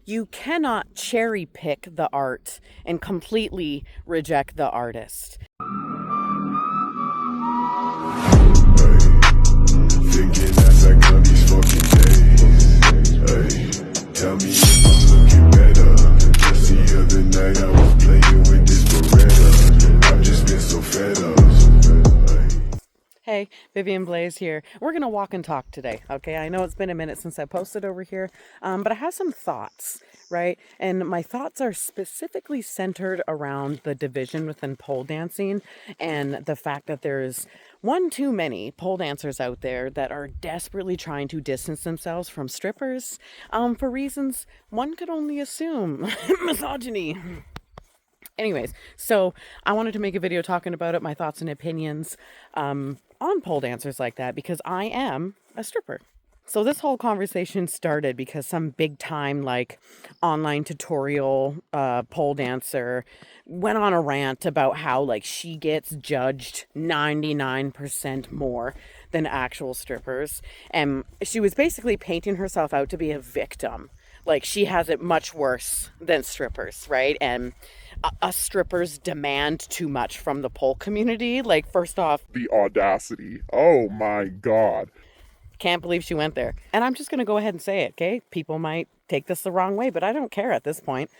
You cannot cherry pick the art and completely reject the artist. Thinking as I count these fucking days. Ay, tell me if I'm looking better. Just the other night I was playing with this Beretta. I've just been so fed up. Hey, Vivian Blaze here. We're going to walk and talk today, okay? I know it's been a minute since I posted over here, but I have some thoughts, right? And my thoughts are specifically centered around the division within pole dancing and the fact that there's one too many pole dancers out there that are desperately trying to distance themselves from strippers for reasons one could only assume. Misogyny. Anyways, so I wanted to make a video talking about it, my thoughts and opinions on pole dancers like that, because I am a stripper. So this whole conversation started because some big time like online tutorial pole dancer went on a rant about how like she gets judged 99% more than actual strippers. And she was basically painting herself out to be a victim. Like she has it much worse than strippers, right? And us strippers demand too much from the pole community. Like, first off, The audacity. Oh my God. can't believe she went there. And I'm just going to go ahead and say it, okay? People might take this the wrong way, but I don't care at this point.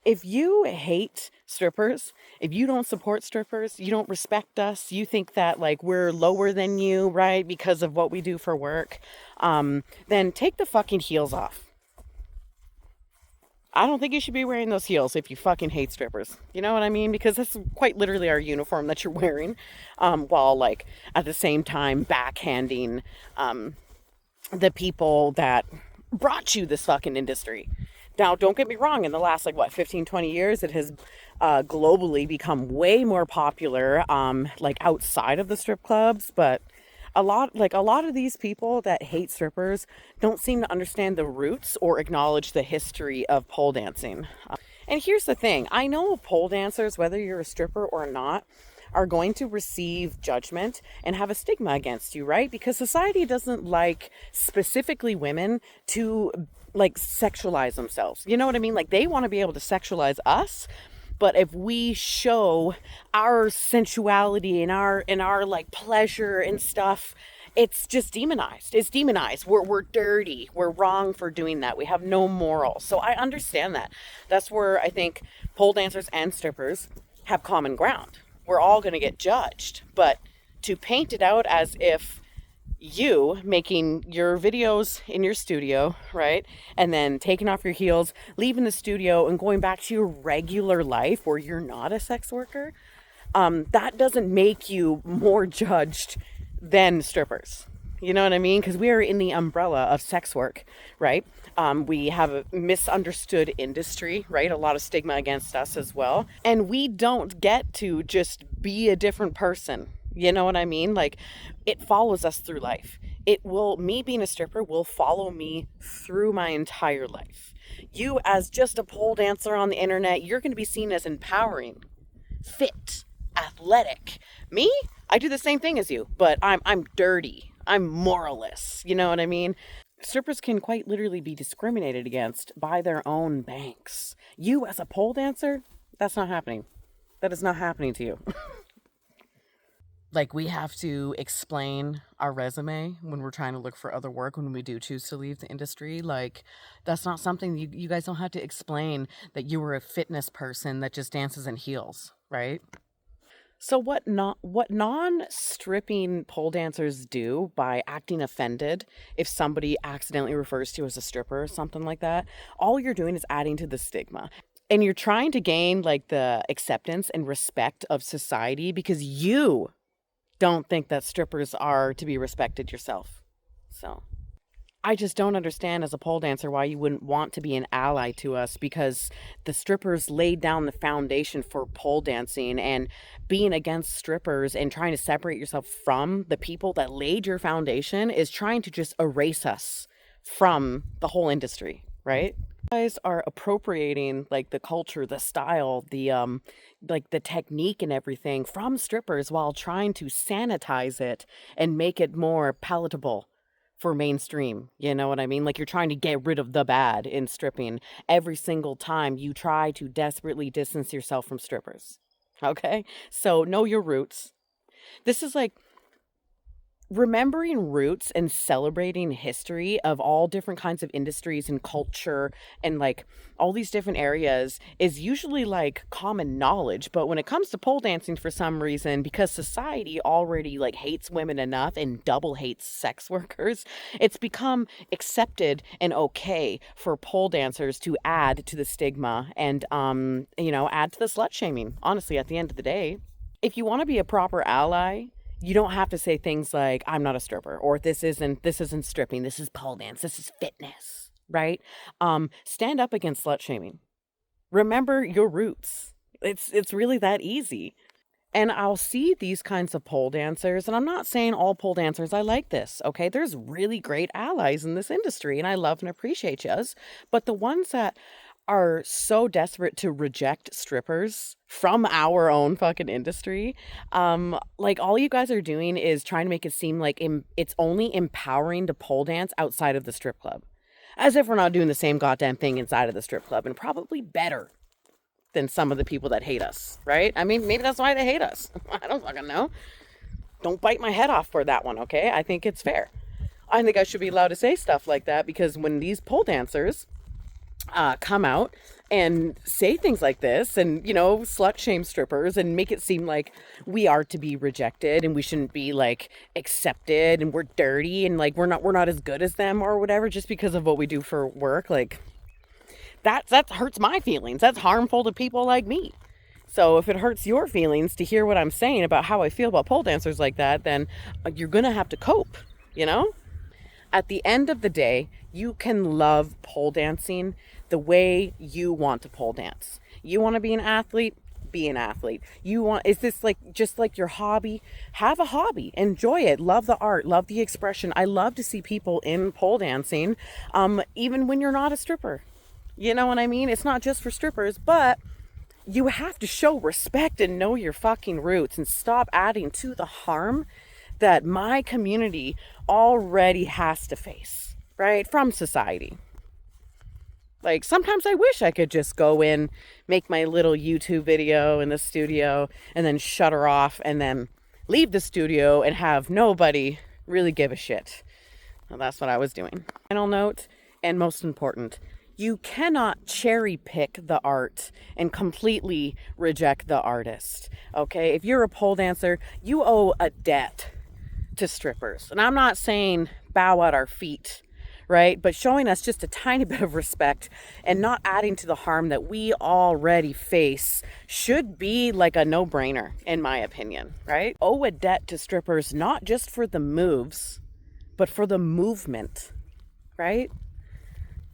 If you hate strippers, if you don't support strippers, you don't respect us, you think that like we're lower than you, right? Because of what we do for work, then take the fucking heels off. I don't think you should be wearing those heels if you fucking hate strippers. You know what I mean? Because that's quite literally our uniform that you're wearing, while like at the same time backhanding the people that brought you this fucking industry. Now, don't get me wrong, in the last like 15, 20 years, it has globally become way more popular like outside of the strip clubs, but a lot of these people that hate strippers don't seem to understand the roots or acknowledge the history of pole dancing. And here's the thing. I know pole dancers, whether you're a stripper or not, are going to receive judgment and have a stigma against you, right? Because society doesn't like specifically women to like sexualize themselves. You know what I mean? Like they want to be able to sexualize us. But if we show our sensuality and our like pleasure and stuff, it's just demonized. It's demonized. We're dirty. We're wrong for doing that. We have no moral. So I understand that. That's where I think pole dancers and strippers have common ground. We're all going to get judged. But to paint it out as if you making your videos in your studio, right? And then taking off your heels, leaving the studio and going back to your regular life where you're not a sex worker, that doesn't make you more judged than strippers. You know what I mean? Because we are in the umbrella of sex work, right? We have a misunderstood industry, right? A lot of stigma against us as well. And we don't get to just be a different person. You know what I mean? Like it follows us through life. Me being a stripper will follow me through my entire life. You as just a pole dancer on the internet, you're going to be seen as empowering, fit, athletic. Me? I do the same thing as you, but I'm dirty. I'm moralist. You know what I mean? Strippers can quite literally be discriminated against by their own banks. You as a pole dancer, that's not happening. That is not happening to you. Like we have to explain our resume when we're trying to look for other work when we do choose to leave the industry. Like that's not something you guys don't have to explain that you were a fitness person that just dances in heels, right? So what non-stripping pole dancers do by acting offended if somebody accidentally refers to you as a stripper or something like that, all you're doing is adding to the stigma. And you're trying to gain like the acceptance and respect of society because you don't think that strippers are to be respected yourself. So I just don't understand as a pole dancer why you wouldn't want to be an ally to us, because the strippers laid down the foundation for pole dancing, and being against strippers and trying to separate yourself from the people that laid your foundation is trying to just erase us from the whole industry, right? Guys are appropriating like the culture, the style, the like the technique and everything from strippers while trying to sanitize it and make it more palatable for mainstream. You know what I mean? Like you're trying to get rid of the bad in stripping every single time you try to desperately distance yourself from strippers. Okay? So know your roots. This is like remembering roots and celebrating history of all different kinds of industries and culture and like all these different areas is usually like common knowledge. But when it comes to pole dancing, for some reason, because society already like hates women enough and double hates sex workers, it's become accepted and okay for pole dancers to add to the stigma and add to the slut shaming. Honestly, at the end of the day, if you want to be a proper ally, you don't have to say things like, I'm not a stripper, or this isn't stripping, this is pole dance, this is fitness, right? Stand up against slut shaming. Remember your roots. It's really that easy. And I'll see these kinds of pole dancers, and I'm not saying all pole dancers, I like this, okay? There's really great allies in this industry, and I love and appreciate yous. But the ones that are so desperate to reject strippers from our own fucking industry, like all you guys are doing is trying to make it seem like it's only empowering to pole dance outside of the strip club, as if we're not doing the same goddamn thing inside of the strip club, and probably better than some of the people that hate us, right? I mean, maybe that's why they hate us. I don't fucking know. Don't bite my head off for that one, okay? I think it's fair. I think I should be allowed to say stuff like that, because when these pole dancers come out and say things like this and, slut shame strippers and make it seem like we are to be rejected and we shouldn't be like accepted and we're dirty and like we're not as good as them or whatever just because of what we do for work, like that hurts my feelings. That's harmful to people like me. So if it hurts your feelings to hear what I'm saying about how I feel about pole dancers like that, then you're gonna have to cope, At the end of the day, you can love pole dancing the way you want to pole dance. You want to be an athlete? Be an athlete. Is this like just like your hobby? Have a hobby. Enjoy it. Love the art. Love the expression. I love to see people in pole dancing, even when you're not a stripper. You know what I mean? It's not just for strippers, but you have to show respect and know your fucking roots and stop adding to the harm that my community already has to face, right? From society. Like, sometimes I wish I could just go in, make my little YouTube video in the studio, and then shut her off, and then leave the studio and have nobody really give a shit. Well, that's what I was doing. Final note, and most important, you cannot cherry pick the art and completely reject the artist, okay? If you're a pole dancer, you owe a debt to strippers. And I'm not saying bow at our feet, right? But showing us just a tiny bit of respect and not adding to the harm that we already face should be like a no-brainer, in my opinion, right? Owe a debt to strippers, not just for the moves, but for the movement, right?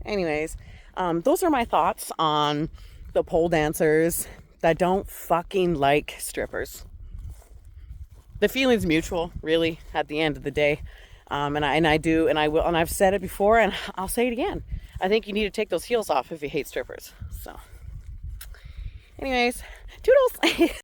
Anyways, those are my thoughts on the pole dancers that don't fucking like strippers. The feeling's mutual, really, at the end of the day. And I do, and I will, and I've said it before, and I'll say it again. I think you need to take those heels off if you hate strippers. So, anyways, toodles.